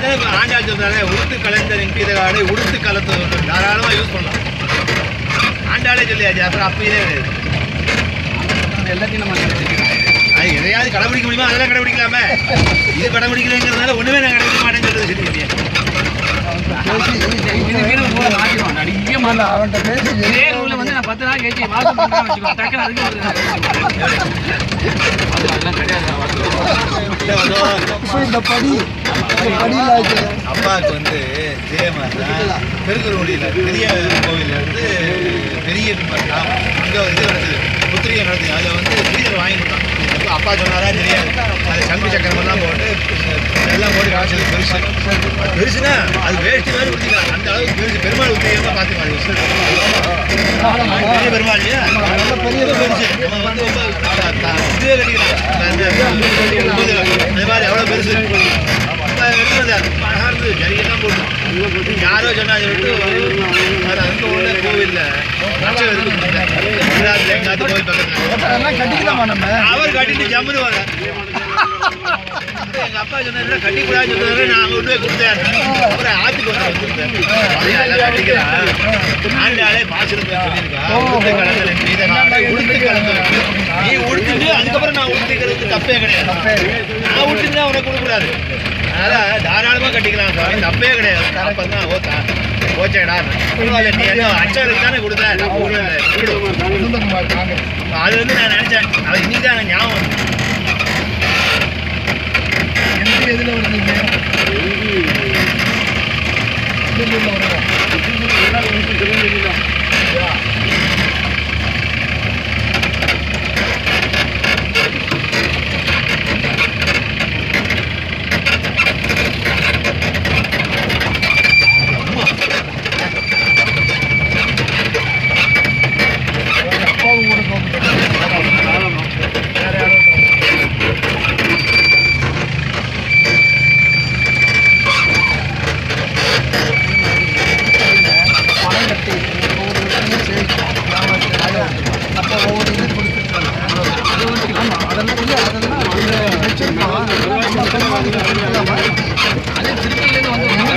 அதான் ஆண்டாள் சொல்றாரு, உடுத்து கலைஞரின் பீதகாடை உடுத்து கலத்து தாராளமாக யூஸ் பண்ணலாம். ஆண்டாளே சொல்லியாச்சு, அப்புறம் அப்பயே எல்லாத்தையும் நம்ம அது எதையாவது கடைபிடிக்க முடியுமா? அதெல்லாம் கடைபிடிக்கலாமே. இது கடைபிடிக்கலைங்கிறதுனால ஒன்றுமே நான் கடைபிடிக்க மாட்டேன்னு சொல்றது சரி இல்லையா? வந்து நான் 10 நாள் கழிச்சு வாசம் பண்ணா வச்சுக்கோ, டக்குனு அதுக்கு அப்பாவுக்கு வந்து ஜெயமாதான் பெருக்குறோடியில் பெரிய கோவில் வந்து பெரிய அங்கே இது நடந்தது, புத்திரிகை நடந்தது. அதில் வந்து ஸ்ரீதர் வாங்கி கொடுத்தாங்க. அப்பா சொன்னாரா தெரியாது, அது சங்கு சக்கரமெல்லாம் போட்டு எல்லாம் போட்டு காய்ச்சது பெருசு. அது பெருசுன்னா அது வேஸ்ட்டு மாதிரி ஊற்றிக்கலாம், அந்த அளவுக்கு பெருசு. பெருமாள் ஊற்றியமாக பார்த்துக்கலாம். பெரிய பெருமாள் இல்லையா, பெரிய பெருசு. நம்ம வந்து ரொம்ப இதுவே கட்டிக்கலாம், அது மாதிரி அவ்வளோ பெருசு எடுத்துருந்தார். அழகாக இருந்தது, ஜரியெல்லாம் போட்டு. யாரோ சொன்னாங்க விட்டு அங்கே உள்ள கோவிலில் எங்காத்து கோவில் பக்கத்தில் அவர் கட்டிட்டு ஜம்முன்னு எங்க அப்பா சொன்னாரு கட்டிக்கூடாதுன்னு சொன்னாரு. நான் அங்கே கொண்டு போய் கொடுத்தேன். அப்புறம் ஆற்றுக்கு வந்து கொடுத்தேன். கட்டிக்கலாம் ஆண்டாலே பாசிருக்கா சொல்லியிருக்கா, உடுத்து கலந்தல் உடுத்து கலந்தல். நீ உடுத்துட்டு அதுக்கப்புறம் நான் உடுத்திக்கிறதுக்கு தப்பே கிடையாது. நான் உடுத்துட்டு உனக்கு கொடுக்கக்கூடாது. அதனால் தாராளமாக கட்டிக்கலாம் சாமி, தப்பே கிடையாது. அப்போ தான் ஓச்சேடா பரவாயில்ல, நீ ஏதோ அச்சருக்கு தானே கொடுத்தேன். அது வந்து நான் நினச்சேன், அது இன்னைக்கு தான் எனக்கு ஞாபகம்.